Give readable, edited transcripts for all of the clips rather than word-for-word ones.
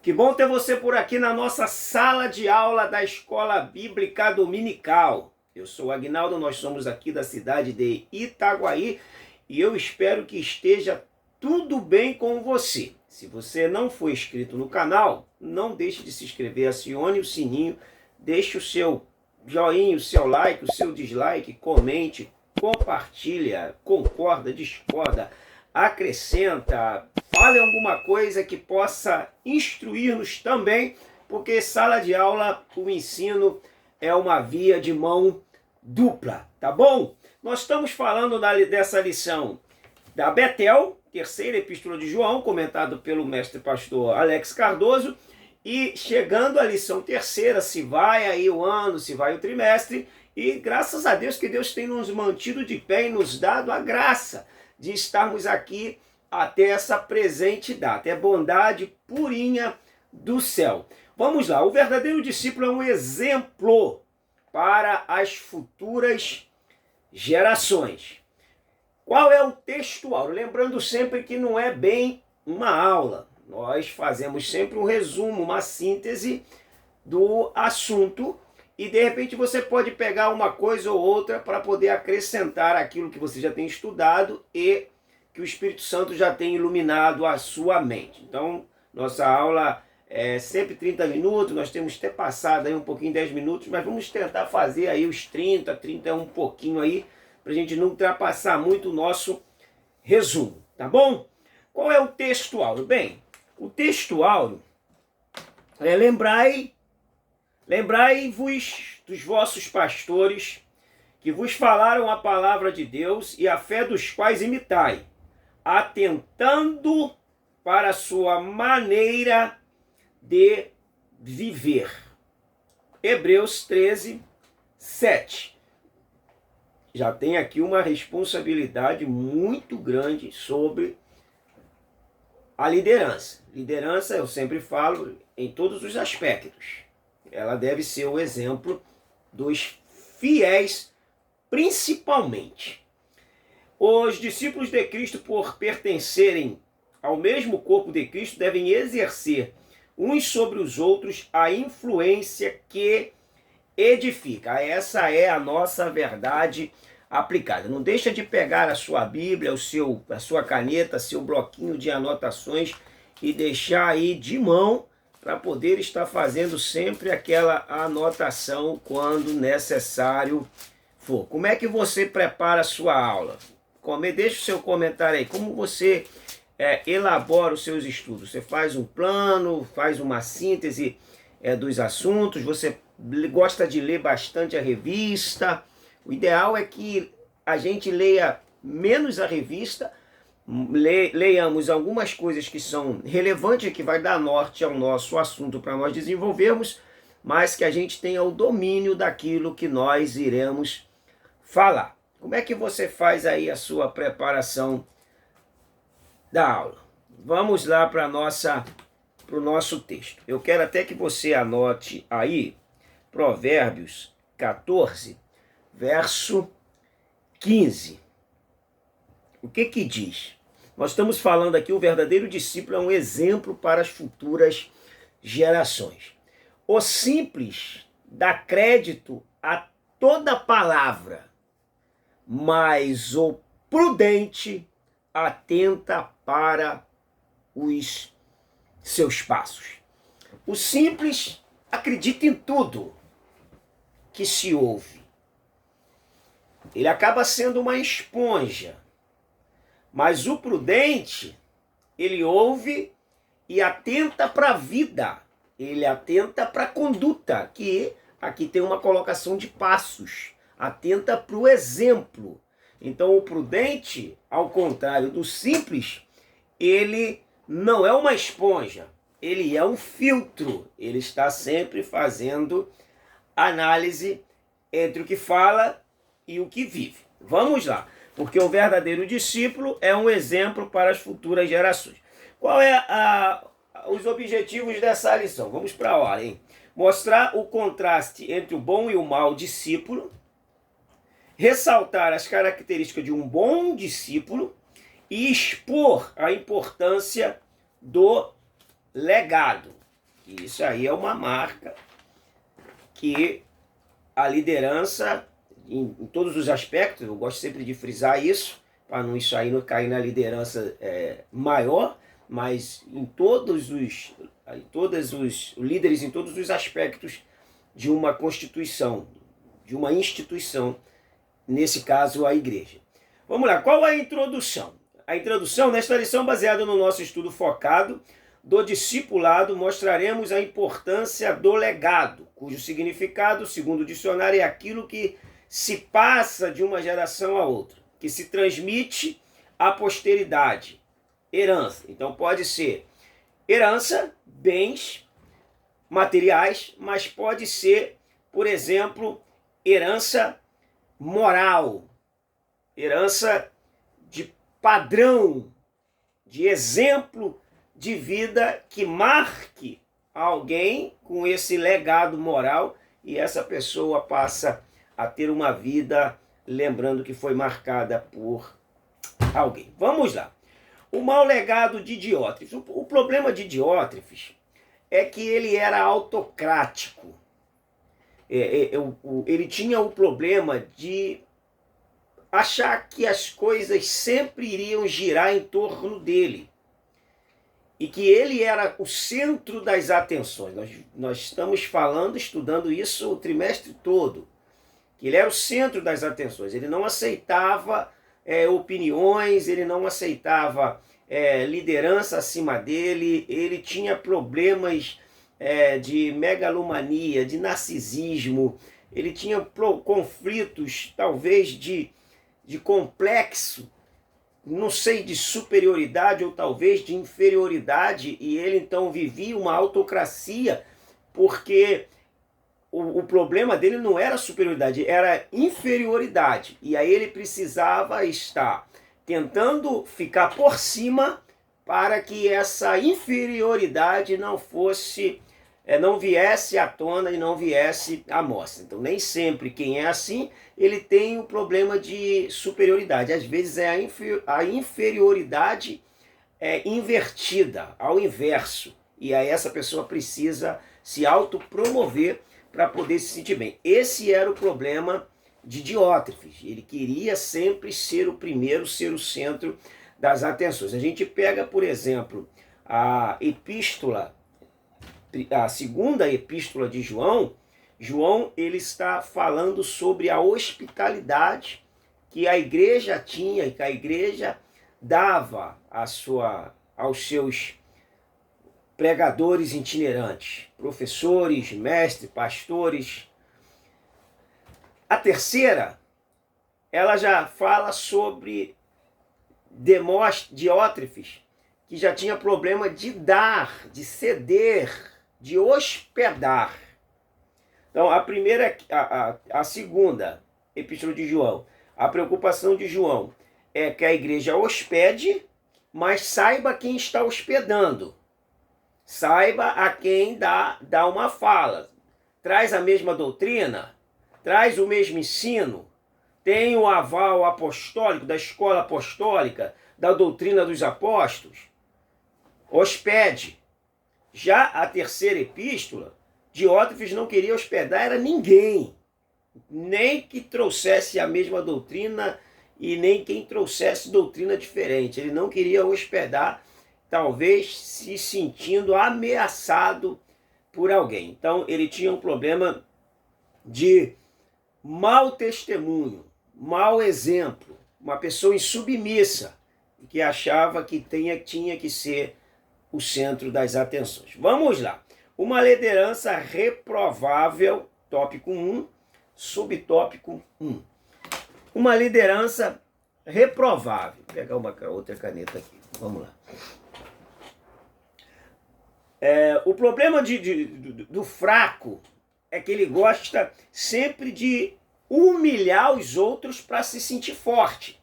Que bom ter você por aqui na nossa sala de aula da Escola Bíblica Dominical. Eu sou o Agnaldo, nós somos aqui da cidade de Itaguaí e eu espero que esteja tudo bem com você. Se você não for inscrito no canal, não deixe de se inscrever, acione o sininho, deixe o seu joinha, o seu like, o seu dislike, comente, compartilha, concorda, discorda, acrescenta, fale alguma coisa que possa instruir-nos também, porque sala de aula, o ensino é uma via de mão dupla, tá bom? Nós estamos falando dessa lição da Betel, terceira epístola de João, comentado pelo mestre pastor Alex Cardoso, e chegando à lição terceira, se vai aí o ano, se vai o trimestre, e graças a Deus que Deus tem nos mantido de pé e nos dado a graça de estarmos aqui até essa presente data. É bondade purinha do céu. Vamos lá, o verdadeiro discípulo é um exemplo para as futuras gerações. Qual é o texto áureo? Lembrando sempre que não é bem uma aula. Nós fazemos sempre um resumo, uma síntese do assunto e de repente você pode pegar uma coisa ou outra para poder acrescentar aquilo que você já tem estudado e que o Espírito Santo já tem iluminado a sua mente. Então, nossa aula é sempre 30 minutos, nós temos até passado aí um pouquinho 10 minutos, mas vamos tentar fazer aí os 30 um pouquinho aí, para a gente não ultrapassar muito o nosso resumo, tá bom? Qual é o texto áureo? Bem, o texto áureo é lembrai-vos dos vossos pastores que vos falaram a palavra de Deus e a fé dos quais imitai, atentando para a sua maneira de viver. Hebreus 13, 7. Já tem aqui uma responsabilidade muito grande sobre a liderança. Liderança, eu sempre falo, em todos os aspectos. Ela deve ser o exemplo dos fiéis, principalmente. Os discípulos de Cristo, por pertencerem ao mesmo corpo de Cristo, devem exercer uns sobre os outros a influência que edifica. Essa é a nossa verdade aplicada. Não deixa de pegar a sua Bíblia, a sua caneta, seu bloquinho de anotações e deixar aí de mão para poder estar fazendo sempre aquela anotação quando necessário for. Como é que você prepara a sua aula? Deixa o seu comentário aí. Como você elabora os seus estudos? Você faz um plano, faz uma síntese dos assuntos, você gosta de ler bastante a revista. O ideal é que a gente leia menos a revista, leiamos algumas coisas que são relevantes, que vai dar norte ao nosso assunto para nós desenvolvermos, mas que a gente tenha o domínio daquilo que nós iremos falar. Como é que você faz aí a sua preparação da aula? Vamos lá para o nosso texto. Eu quero até que você anote aí Provérbios 14, verso 15. O que que diz? Nós estamos falando aqui, o verdadeiro discípulo é um exemplo para as futuras gerações. O simples dá crédito a toda palavra, mas o prudente atenta para os seus passos. O simples acredita em tudo que se ouve. Ele acaba sendo uma esponja. Mas o prudente, ele ouve e atenta para a vida. Ele atenta para a conduta, que aqui tem uma colocação de passos. Atenta para o exemplo. Então o prudente, ao contrário do simples, ele não é uma esponja. Ele é um filtro. Ele está sempre fazendo análise entre o que fala e o que vive. Vamos lá. Porque o verdadeiro discípulo é um exemplo para as futuras gerações. Qual é os objetivos dessa lição? Vamos para a hora, hein? Mostrar o contraste entre o bom e o mau discípulo, ressaltar as características de um bom discípulo e expor a importância do legado. Isso aí é uma marca que a liderança, em todos os aspectos, eu gosto sempre de frisar isso, para não isso aí não cair na liderança maior, mas em todos os líderes, em todos os aspectos de uma constituição, de uma instituição, nesse caso a igreja. Vamos lá, qual é a introdução? A introdução, nesta lição, baseada no nosso estudo focado do discipulado, mostraremos a importância do legado, cujo significado, segundo o dicionário, é aquilo que se passa de uma geração a outra, que se transmite à posteridade. Herança. Então pode ser herança, bens materiais, mas pode ser, por exemplo, herança moral, herança de padrão, de exemplo de vida que marque alguém com esse legado moral e essa pessoa passa a ter uma vida lembrando que foi marcada por alguém. Vamos lá. O mau legado de Diótrefes. O problema de Diótrefes é que ele era autocrático. Ele tinha o problema de achar que as coisas sempre iriam girar em torno dele. E que ele era o centro das atenções. Nós estamos estudando isso o trimestre todo. Que ele era o centro das atenções. Ele não aceitava opiniões, ele não aceitava liderança acima dele, ele tinha problemas de megalomania, de narcisismo, ele tinha conflitos talvez de complexo, não sei, de superioridade ou talvez de inferioridade, e ele então vivia uma autocracia, porque o problema dele não era superioridade, era inferioridade. E aí ele precisava estar tentando ficar por cima para que essa inferioridade não viesse à tona e não viesse à mostra. Então nem sempre quem é assim, ele tem o problema de superioridade. Às vezes é a inferioridade invertida, ao inverso. E aí essa pessoa precisa se autopromover para poder se sentir bem. Esse era o problema de Diótrefes. Ele queria sempre ser o primeiro, ser o centro das atenções. A gente pega, por exemplo, a segunda epístola de João. João, ele está falando sobre a hospitalidade que a igreja tinha e que a igreja dava aos seus pregadores itinerantes, professores, mestres, pastores. A terceira, ela já fala sobre Diótrefes, que já tinha problema de dar, de ceder, de hospedar. Então, a segunda epístola de João, a preocupação de João é que a igreja hospede, mas saiba quem está hospedando. Saiba a quem dá uma fala. Traz a mesma doutrina, traz o mesmo ensino, tem o aval apostólico, da escola apostólica, da doutrina dos apóstolos. Hospede. Já a terceira epístola, Diótrefes não queria hospedar era ninguém, nem que trouxesse a mesma doutrina e nem quem trouxesse doutrina diferente. Ele não queria hospedar, talvez se sentindo ameaçado por alguém. Então ele tinha um problema de mau testemunho, mau exemplo, uma pessoa insubmissa, que achava que tinha que ser o centro das atenções. Vamos lá. Uma liderança reprovável, tópico 1, subtópico 1. Uma liderança reprovável. Vou pegar uma outra caneta aqui. Vamos lá. O problema do fraco é que ele gosta sempre de humilhar os outros para se sentir forte.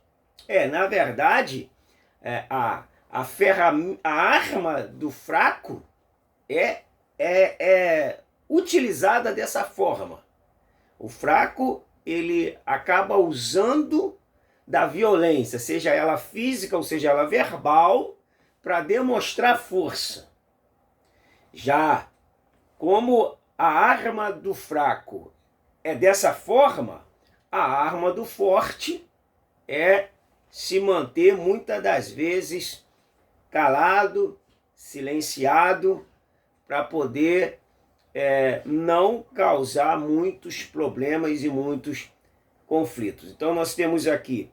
Na verdade, a arma do fraco é utilizada dessa forma. O fraco, ele acaba usando da violência, seja ela física ou seja ela verbal, para demonstrar força. Já como a arma do fraco é dessa forma, a arma do forte é se manter muitas das vezes calado, silenciado, para poder não causar muitos problemas e muitos conflitos. Então nós temos aqui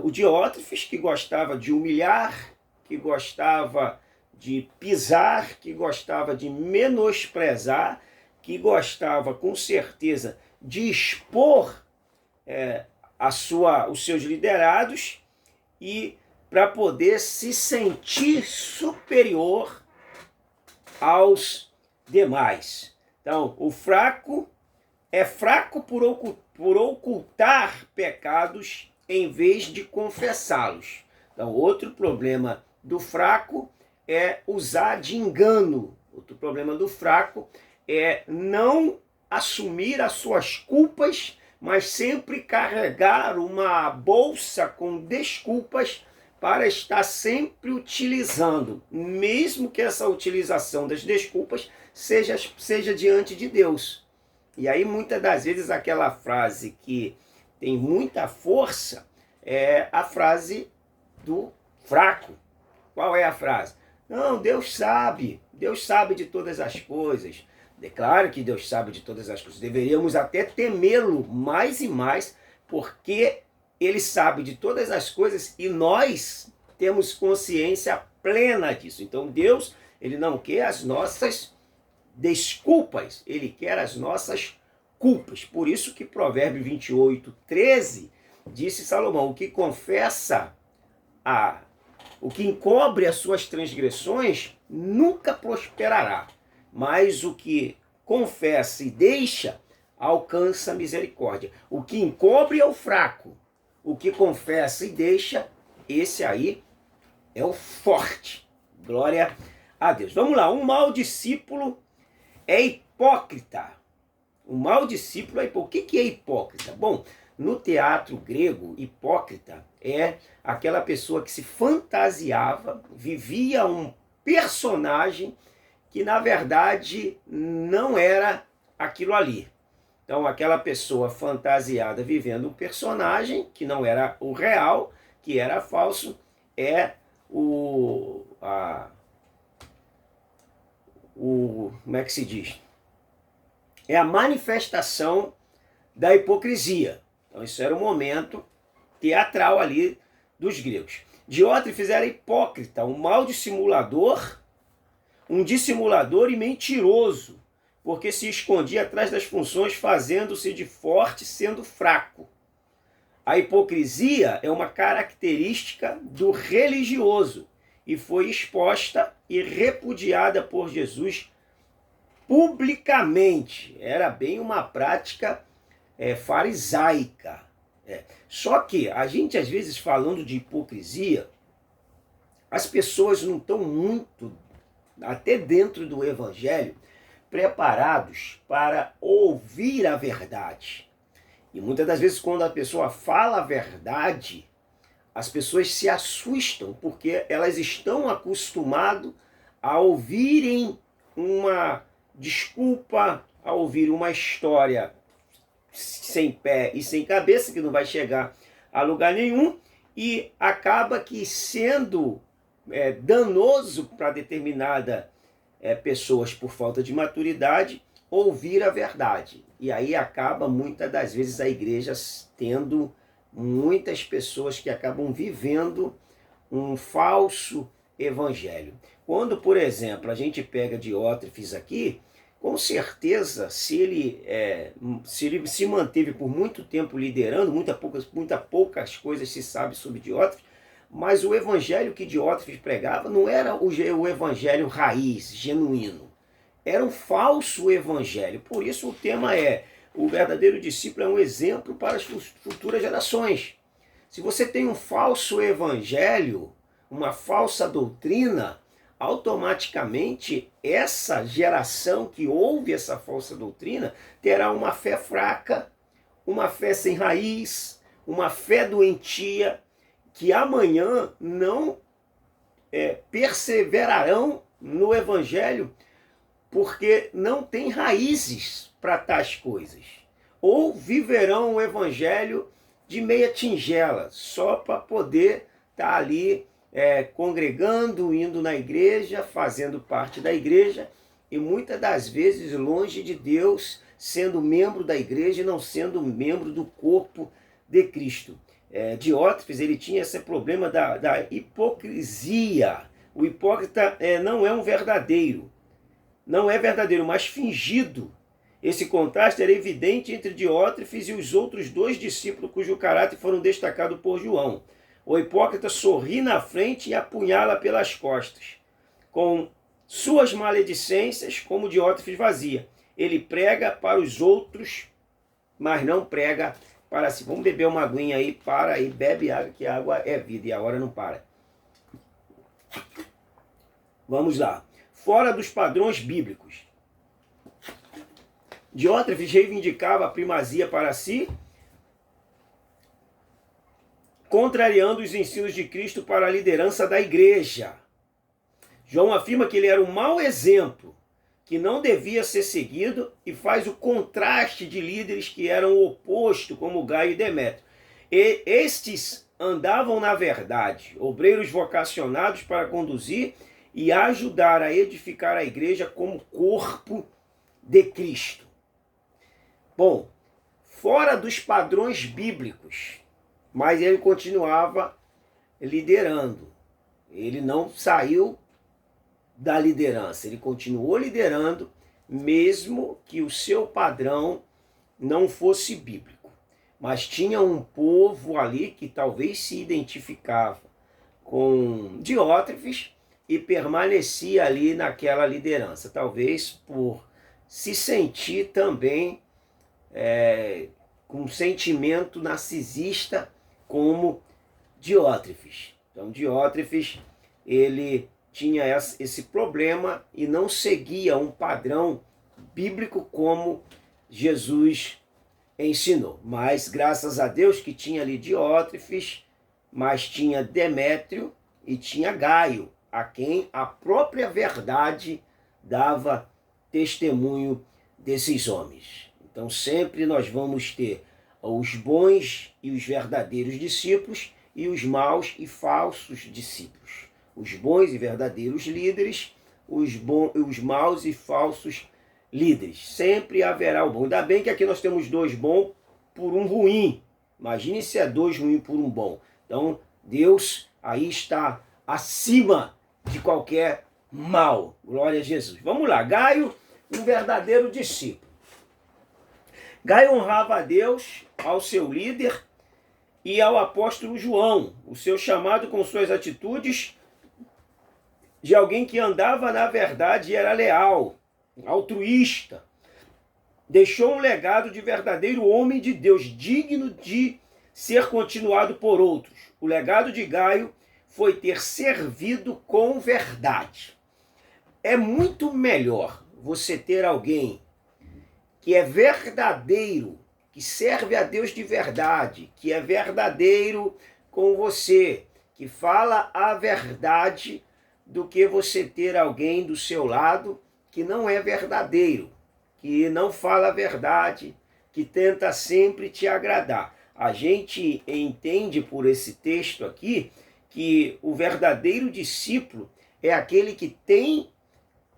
o Diótrefes, que gostava de humilhar, que gostava de pisar, que gostava de menosprezar, que gostava com certeza de expor os seus liderados e para poder se sentir superior aos demais. Então, o fraco é fraco por ocultar pecados em vez de confessá-los. Então, outro problema do fraco é usar de engano. Outro problema do fraco é não assumir as suas culpas, mas sempre carregar uma bolsa com desculpas para estar sempre utilizando, mesmo que essa utilização das desculpas seja diante de Deus. E aí, muitas das vezes, aquela frase que tem muita força é a frase do fraco. Qual é a frase? Não, Deus sabe de todas as coisas. É claro que Deus sabe de todas as coisas. Deveríamos até temê-lo mais e mais, porque Ele sabe de todas as coisas e nós temos consciência plena disso. Então Deus, Ele não quer as nossas desculpas, Ele quer as nossas culpas. Por isso que Provérbio 28, 13, disse Salomão, o que encobre as suas transgressões nunca prosperará, mas o que confessa e deixa alcança a misericórdia. O que encobre é o fraco, o que confessa e deixa, esse aí é o forte. Glória a Deus. Vamos lá, um mau discípulo é hipócrita. O mau discípulo é hipócrita. O que é hipócrita? Bom, no teatro grego, hipócrita é aquela pessoa que se fantasiava, vivia um personagem que na verdade não era aquilo ali. Então aquela pessoa fantasiada vivendo um personagem que não era o real, que era falso, é como é que se diz? É a manifestação da hipocrisia. Então isso era um momento teatral ali dos gregos. Diótrefes era hipócrita, um mau dissimulador, um dissimulador e mentiroso, porque se escondia atrás das funções, fazendo-se de forte, sendo fraco. A hipocrisia é uma característica do religioso e foi exposta e repudiada por Jesus publicamente. Era bem uma prática farisaica. Só que a gente, às vezes, falando de hipocrisia, as pessoas não estão muito, até dentro do evangelho, preparados para ouvir a verdade. E muitas das vezes, quando a pessoa fala a verdade, as pessoas se assustam, porque elas estão acostumadas a ouvirem uma desculpa, a ouvir uma história sem pé e sem cabeça, que não vai chegar a lugar nenhum, e acaba que sendo danoso para determinada pessoas por falta de maturidade ouvir a verdade. E aí acaba muitas das vezes a igreja tendo muitas pessoas que acabam vivendo um falso evangelho. Quando, por exemplo, a gente pega Diótrefes aqui, com certeza, se ele se manteve por muito tempo liderando, muita poucas coisas se sabe sobre Diótrefes, mas o evangelho que Diótrefes pregava não era o evangelho raiz, genuíno. Era um falso evangelho. Por isso o tema o verdadeiro discípulo é um exemplo para as futuras gerações. Se você tem um falso evangelho, uma falsa doutrina, automaticamente essa geração que ouve essa falsa doutrina terá uma fé fraca, uma fé sem raiz, uma fé doentia, que amanhã não perseverarão no evangelho porque não tem raízes para tais coisas. Ou viverão o evangelho de meia tigela, só para poder estar ali congregando, indo na igreja, fazendo parte da igreja, e muitas das vezes longe de Deus, sendo membro da igreja e não sendo membro do corpo de Cristo. Diótrefes, ele tinha esse problema da hipocrisia. O hipócrita não é um verdadeiro. Não é verdadeiro, mas fingido. Esse contraste era evidente entre Diótrefes e os outros 2 discípulos cujo caráter foram destacados por João. O hipócrita sorri na frente e apunhala pelas costas. Com suas maledicências, como Diótrefes fazia. Ele prega para os outros, mas não prega para si. Vamos beber uma aguinha aí, para aí, bebe água, que a água é vida e a hora não para. Vamos lá. Fora dos padrões bíblicos. Diótrefes reivindicava a primazia para si, contrariando os ensinos de Cristo para a liderança da igreja. João afirma que ele era um mau exemplo, que não devia ser seguido, e faz o contraste de líderes que eram o oposto, como Gaio e Demétrio. E estes andavam na verdade, obreiros vocacionados para conduzir e ajudar a edificar a igreja como corpo de Cristo. Bom, fora dos padrões bíblicos, mas ele continuava liderando. Ele não saiu da liderança, ele continuou liderando, mesmo que o seu padrão não fosse bíblico. Mas tinha um povo ali que talvez se identificava com Diótrefes e permanecia ali naquela liderança, talvez por se sentir também com um sentimento narcisista como Diótrefes. Então Diótrefes, ele tinha esse problema e não seguia um padrão bíblico como Jesus ensinou. Mas graças a Deus que tinha ali Diótrefes, mas tinha Demétrio e tinha Gaio, a quem a própria verdade dava testemunho desses homens. Então sempre nós vamos ter os bons e os verdadeiros discípulos e os maus e falsos discípulos. Os bons e verdadeiros líderes, os maus e falsos líderes. Sempre haverá o bom. Ainda bem que aqui nós temos 2 bons por um ruim. Imagine se é 2 ruins por um bom. Então Deus aí está acima de qualquer mal. Glória a Jesus. Vamos lá. Gaio, um verdadeiro discípulo. Gaio honrava a Deus, ao seu líder e ao apóstolo João, o seu chamado com suas atitudes de alguém que andava na verdade e era leal, altruísta. Deixou um legado de verdadeiro homem de Deus, digno de ser continuado por outros. O legado de Gaio foi ter servido com verdade. É muito melhor você ter alguém que é verdadeiro, que serve a Deus de verdade, que é verdadeiro com você, que fala a verdade, do que você ter alguém do seu lado que não é verdadeiro, que não fala a verdade, que tenta sempre te agradar. A gente entende por esse texto aqui que o verdadeiro discípulo é aquele que tem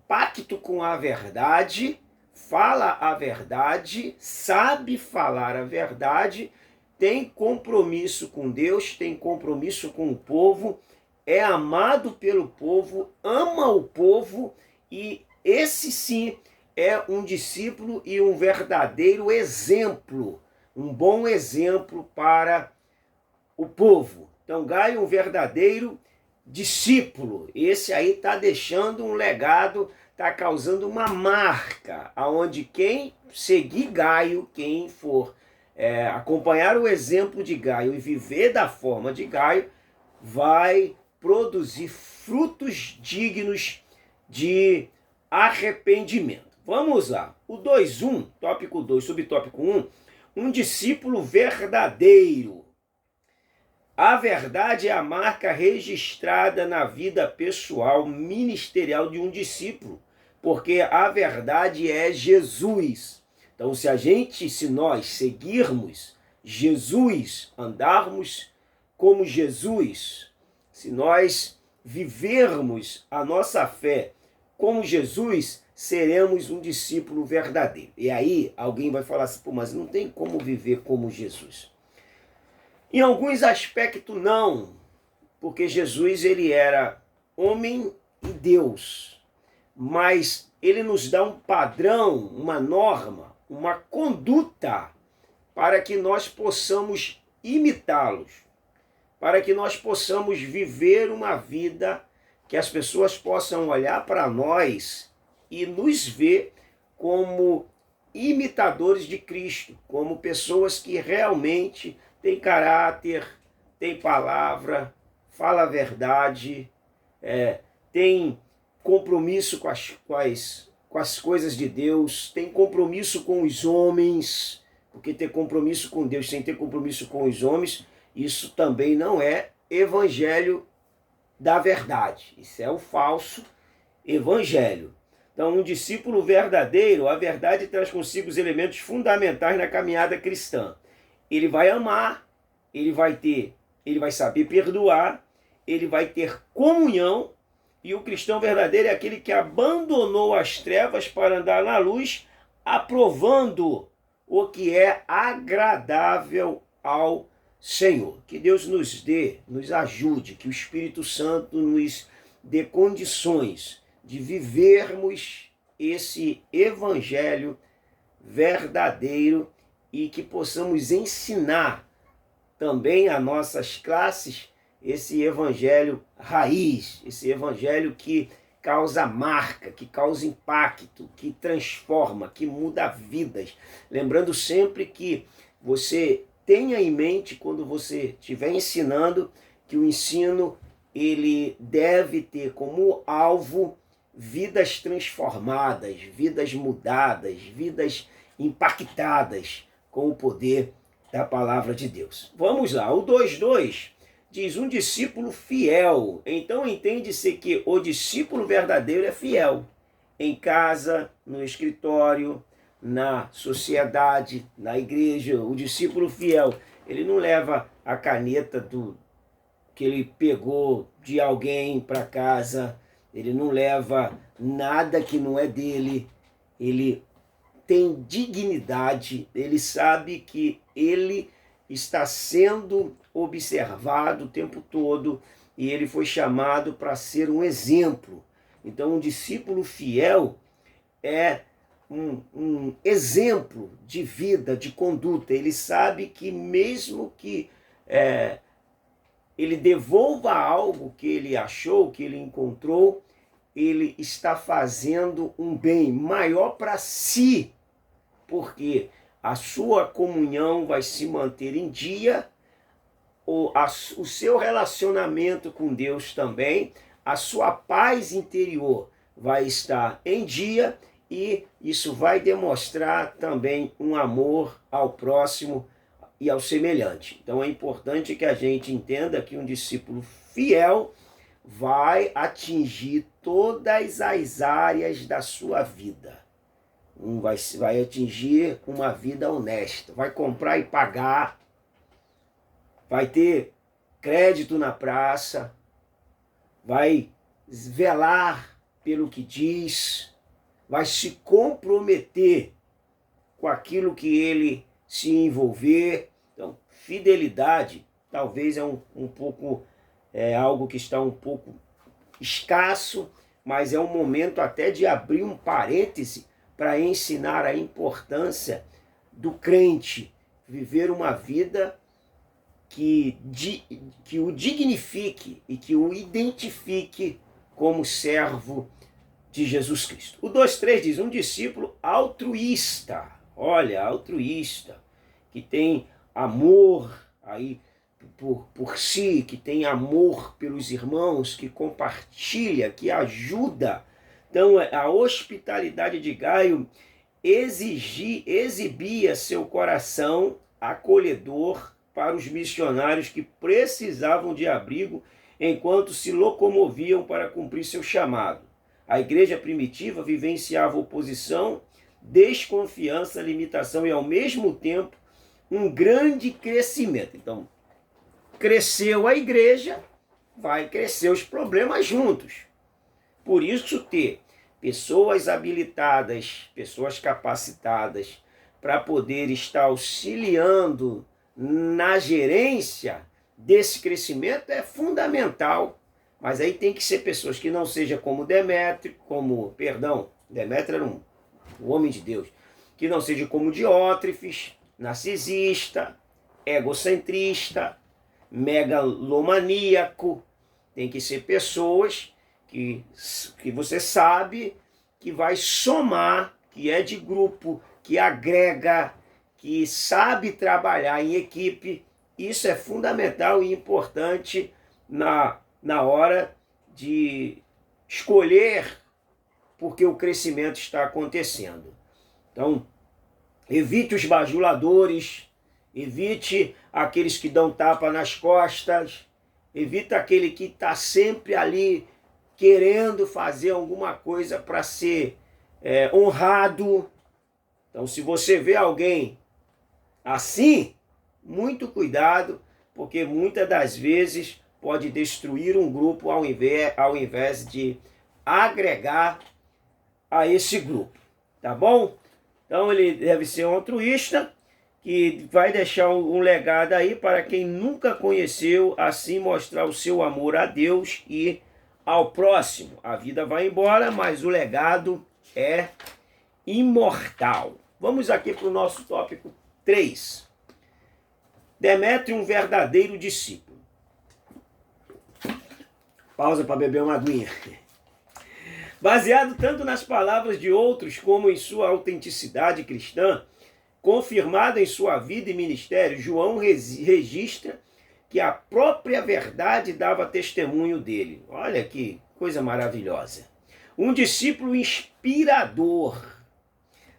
pacto com a verdade, fala a verdade, sabe falar a verdade, tem compromisso com Deus, tem compromisso com o povo, é amado pelo povo, ama o povo, e esse sim é um discípulo e um verdadeiro exemplo, um bom exemplo para o povo. Então Gaio, um verdadeiro discípulo, esse aí está deixando um legado, está causando uma marca, aonde quem seguir Gaio, quem for acompanhar o exemplo de Gaio e viver da forma de Gaio, vai produzir frutos dignos de arrependimento. Vamos lá. O 2.1, tópico 2, subtópico 1, um discípulo verdadeiro. A verdade é a marca registrada na vida pessoal ministerial de um discípulo. porque a verdade é Jesus. Então, se nós seguirmos Jesus, andarmos como Jesus, se nós vivermos a nossa fé como Jesus, seremos um discípulo verdadeiro. E aí alguém vai falar assim, pô, mas não tem como viver como Jesus. Em alguns aspectos não, porque Jesus ele era homem e Deus, mas ele nos dá um padrão, uma norma, uma conduta para que nós possamos imitá-los, para que nós possamos viver uma vida que as pessoas possam olhar para nós e nos ver como imitadores de Cristo, como pessoas que realmente têm caráter, têm palavra, fala a verdade, tem compromisso com as coisas de Deus, tem compromisso com os homens, porque ter compromisso com Deus sem ter compromisso com os homens, isso também não é evangelho da verdade. Isso é o falso evangelho. Então, um discípulo verdadeiro, a verdade traz consigo os elementos fundamentais na caminhada cristã. Ele vai amar, ele vai saber perdoar, ele vai ter comunhão, e o cristão verdadeiro é aquele que abandonou as trevas para andar na luz, aprovando o que é agradável ao Senhor. Que Deus nos ajude, que o Espírito Santo nos dê condições de vivermos esse evangelho verdadeiro e que possamos ensinar também a nossas classes esse evangelho raiz, esse evangelho que causa marca, que causa impacto, que transforma, que muda vidas. Lembrando sempre que você tenha em mente, quando você estiver ensinando, que o ensino ele deve ter como alvo vidas transformadas, vidas mudadas, vidas impactadas com o poder da palavra de Deus. Vamos lá, o 2:2 diz um discípulo fiel. Então entende-se que o discípulo verdadeiro é fiel em casa, no escritório, na sociedade, na igreja. O discípulo fiel, ele não leva a caneta que ele pegou de alguém para casa, ele não leva nada que não é dele, ele tem dignidade, ele sabe que ele está sendo observado o tempo todo e ele foi chamado para ser um exemplo. Então, um discípulo fiel é um exemplo de vida, de conduta. Ele sabe que mesmo que ele devolva algo que ele achou, que ele encontrou, ele está fazendo um bem maior para si, porque a sua comunhão vai se manter em dia, o seu relacionamento com Deus também, a sua paz interior vai estar em dia e isso vai demonstrar também um amor ao próximo e ao semelhante. Então é importante que a gente entenda que um discípulo fiel vai atingir todas as áreas da sua vida. Vai atingir uma vida honesta, vai comprar e pagar, vai ter crédito na praça, vai velar pelo que diz, vai se comprometer com aquilo que ele se envolver. Então, fidelidade talvez é um pouco, algo que está um pouco escasso, mas é um momento até de abrir um parêntese para ensinar a importância do crente viver uma vida que o dignifique e que o identifique como servo de Jesus Cristo. O 2:3 diz, um discípulo altruísta, altruísta, que tem amor aí por si, que tem amor pelos irmãos, que compartilha, que ajuda. Então, a hospitalidade de Gaio exibia seu coração acolhedor para os missionários que precisavam de abrigo enquanto se locomoviam para cumprir seu chamado. A igreja primitiva vivenciava oposição, desconfiança, limitação e, ao mesmo tempo, um grande crescimento. Então, cresceu a igreja, vai crescer os problemas juntos. Por isso, ter pessoas habilitadas, pessoas capacitadas para poder estar auxiliando na gerência desse crescimento é fundamental. Mas aí tem que ser pessoas que não sejam como Demétrio, Demétrio era um homem de Deus, que não seja como Diótrefes, narcisista, egocentrista, megalomaníaco. Tem que ser pessoas que você sabe que vai somar, que é de grupo, que agrega, que sabe trabalhar em equipe. Isso é fundamental e importante na hora de escolher porque o crescimento está acontecendo. Então, evite os bajuladores, evite aqueles que dão tapa nas costas, evite aquele que está sempre ali querendo fazer alguma coisa para ser honrado. Então, se você vê alguém assim, muito cuidado, porque muitas das vezes pode destruir um grupo ao invés de agregar a esse grupo, tá bom? Então ele deve ser um altruísta, que vai deixar um legado aí para quem nunca conheceu, assim mostrar o seu amor a Deus e ao próximo. A vida vai embora, mas o legado é imortal. Vamos aqui para o nosso tópico 3. Demétrio, um verdadeiro discípulo. Pausa para beber uma aguinha. Baseado tanto nas palavras de outros como em sua autenticidade cristã, confirmada em sua vida e ministério, João registra que a própria verdade dava testemunho dele. Olha que coisa maravilhosa. Um discípulo inspirador.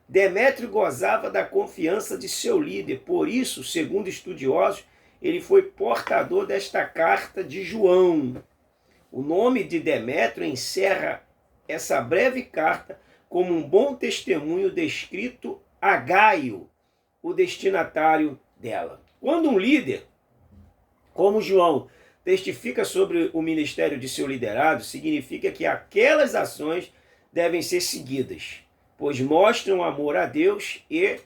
Demétrio gozava da confiança de seu líder, por isso, segundo estudiosos, ele foi portador desta carta de João. O nome de Demétrio encerra essa breve carta como um bom testemunho descrito a Gaio, o destinatário dela. Quando um líder, como João, testifica sobre o ministério de seu liderado, significa que aquelas ações devem ser seguidas, pois mostram amor a Deus e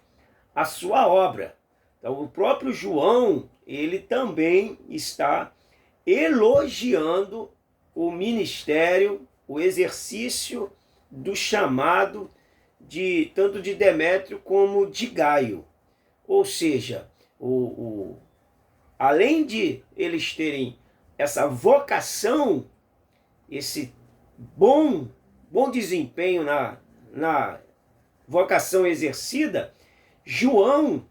a sua obra. Então, o próprio João, ele também está elogiando o ministério, o exercício do chamado tanto de Demétrio como de Gaio. Ou seja, além de eles terem essa vocação, esse bom desempenho na vocação exercida, João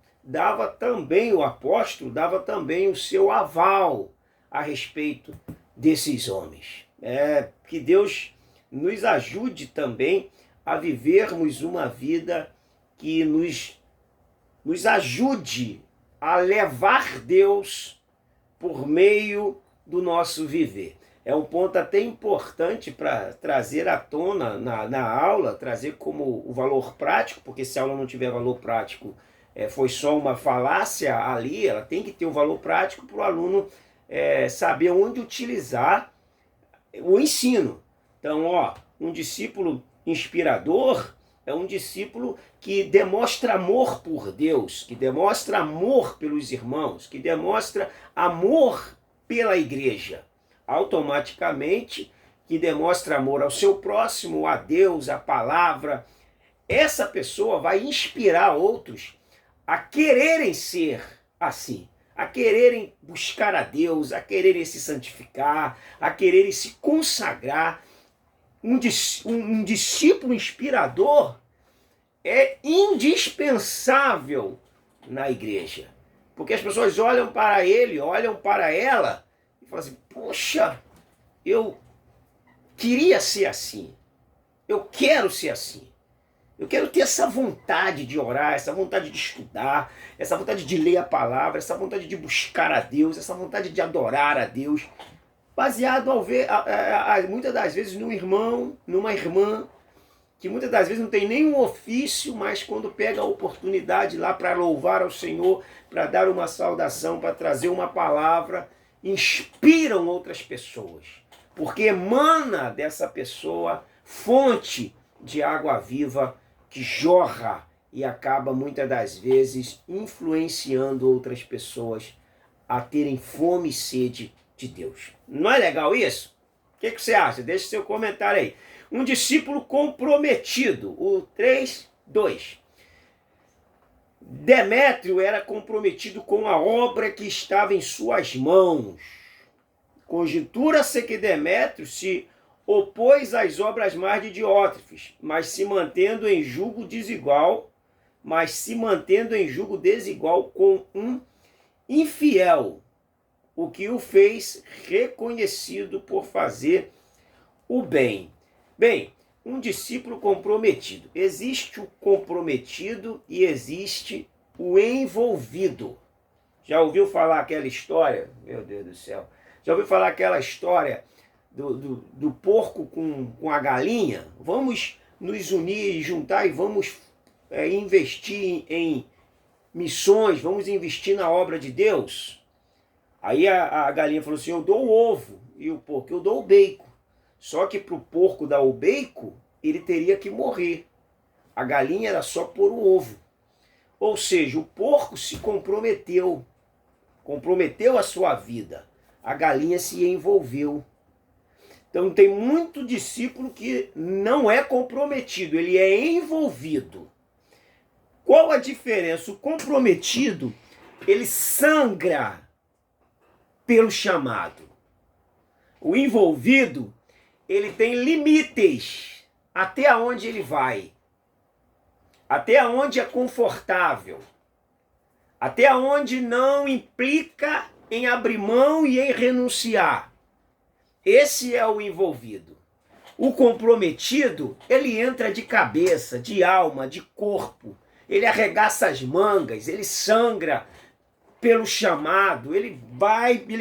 o apóstolo dava também o seu aval a respeito desses homens. Que Deus nos ajude também a vivermos uma vida que nos ajude a levar Deus por meio do nosso viver. É um ponto até importante para trazer à tona na aula, trazer como o valor prático, porque se a aula não tiver valor prático, foi só uma falácia ali, ela tem que ter um valor prático para o aluno saber onde utilizar o ensino. Então, um discípulo inspirador é um discípulo que demonstra amor por Deus, que demonstra amor pelos irmãos, que demonstra amor pela igreja. Automaticamente, que demonstra amor ao seu próximo, a Deus, a palavra. Essa pessoa vai inspirar outros a quererem ser assim, a quererem buscar a Deus, a quererem se santificar, a quererem se consagrar. Um discípulo inspirador é indispensável na igreja, porque as pessoas olham para ele, olham para ela e falam assim: poxa, eu queria ser assim, eu quero ser assim. Eu quero ter essa vontade de orar, essa vontade de estudar, essa vontade de ler a palavra, essa vontade de buscar a Deus, essa vontade de adorar a Deus. baseado muitas das vezes num irmão, numa irmã, que muitas das vezes não tem nenhum ofício, mas quando pega a oportunidade lá para louvar ao Senhor, para dar uma saudação, para trazer uma palavra, inspiram outras pessoas, porque emana dessa pessoa fonte de água viva que jorra e acaba muitas das vezes influenciando outras pessoas a terem fome e sede de Deus. Não é legal isso? O que você acha? Deixe seu comentário aí. Um discípulo comprometido, o 3:2. Demétrio era comprometido com a obra que estava em suas mãos. Conjectura-se que Demétrio se opôs às obras mais de Diótrefes, mas se mantendo em julgo desigual com um infiel, o que o fez reconhecido por fazer o bem. Bem, um discípulo comprometido. Existe o comprometido e existe o envolvido. Já ouviu falar aquela história? Meu Deus do céu. Já ouviu falar aquela história do porco com a galinha? Vamos nos unir, juntar e vamos investir em missões, vamos investir na obra de Deus? Aí a galinha falou assim, eu dou o ovo, e o porco, eu dou o bacon. Só que para o porco dar o bacon, ele teria que morrer. A galinha era só pôr o ovo. Ou seja, o porco se comprometeu a sua vida. A galinha se envolveu. Então tem muito discípulo que não é comprometido, ele é envolvido. Qual a diferença? O comprometido, ele sangra pelo chamado. O envolvido, ele tem limites até onde ele vai, até onde é confortável, até onde não implica em abrir mão e em renunciar. Esse é o envolvido. O comprometido, ele entra de cabeça, de alma, de corpo, ele arregaça as mangas, ele sangra pelo chamado, ele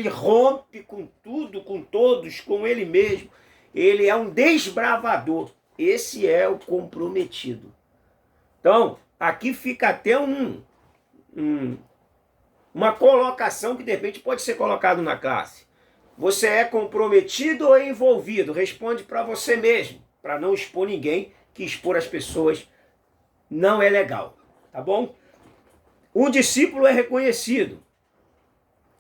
rompe com tudo, com todos, com ele mesmo. Ele é um desbravador. Esse é o comprometido. Então, aqui fica até uma colocação que de repente pode ser colocado na classe. Você é comprometido ou envolvido? Responde para você mesmo, para não expor ninguém, que expor as pessoas não é legal, tá bom? Um discípulo é reconhecido.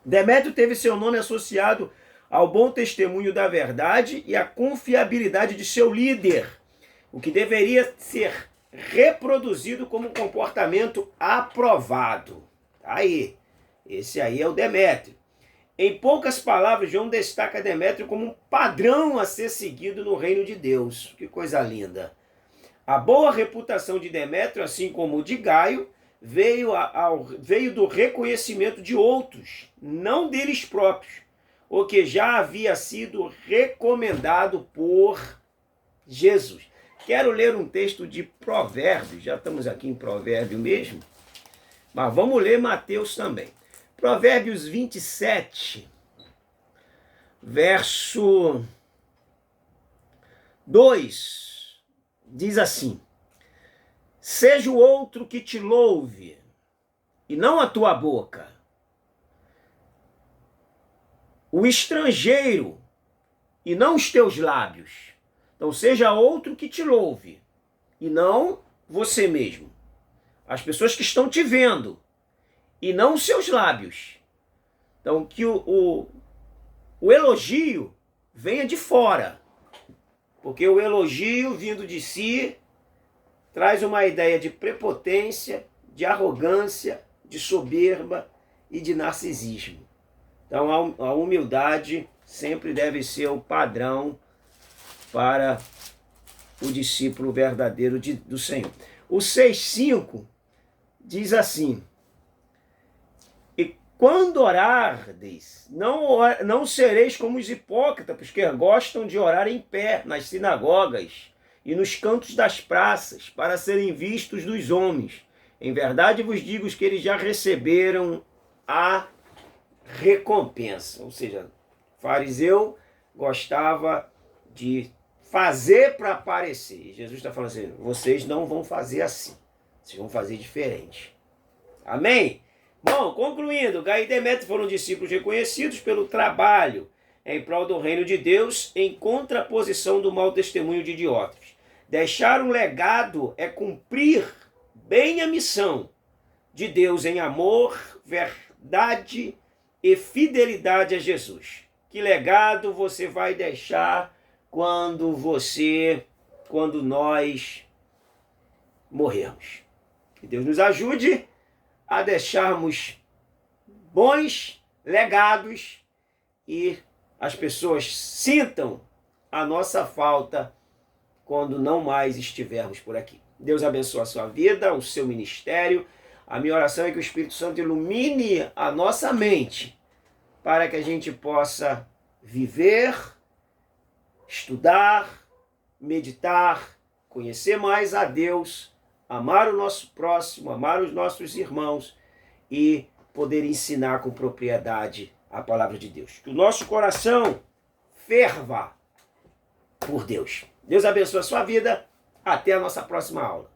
Demétrio teve seu nome associado ao bom testemunho da verdade e à confiabilidade de seu líder, o que deveria ser reproduzido como um comportamento aprovado. Aí, esse aí é o Demétrio. Em poucas palavras, João destaca Demétrio como um padrão a ser seguido no reino de Deus. Que coisa linda. A boa reputação de Demétrio, assim como o de Gaio, veio do reconhecimento de outros, não deles próprios, o que já havia sido recomendado por Jesus. Quero ler um texto de Provérbios, já estamos aqui em Provérbio mesmo, mas vamos ler Mateus também. Provérbios 27, verso 2, diz assim: seja o outro que te louve, e não a tua boca. O estrangeiro, e não os teus lábios. Então, seja outro que te louve, e não você mesmo. As pessoas que estão te vendo, e não os seus lábios. Então, que o elogio venha de fora. Porque o elogio vindo de si traz uma ideia de prepotência, de arrogância, de soberba e de narcisismo. Então a humildade sempre deve ser o padrão para o discípulo verdadeiro do Senhor. O 6,5 diz assim: e quando orardes, não sereis como os hipócritas, porque gostam de orar em pé nas sinagogas e nos cantos das praças, para serem vistos dos homens. Em verdade vos digo que eles já receberam a recompensa. Ou seja, fariseu gostava de fazer para aparecer. Jesus está falando assim, vocês não vão fazer assim, vocês vão fazer diferente. Amém? Bom, concluindo, Gaio e Demétrio foram discípulos reconhecidos pelo trabalho em prol do reino de Deus, em contraposição do mau testemunho de Diótrefes. Deixar um legado é cumprir bem a missão de Deus em amor, verdade e fidelidade a Jesus. Que legado você vai deixar quando nós morrermos? Que Deus nos ajude a deixarmos bons legados e as pessoas sintam a nossa falta quando não mais estivermos por aqui. Deus abençoe a sua vida, o seu ministério. A minha oração é que o Espírito Santo ilumine a nossa mente para que a gente possa viver, estudar, meditar, conhecer mais a Deus, amar o nosso próximo, amar os nossos irmãos e poder ensinar com propriedade a palavra de Deus. Que o nosso coração ferva por Deus. Deus abençoe a sua vida. Até a nossa próxima aula.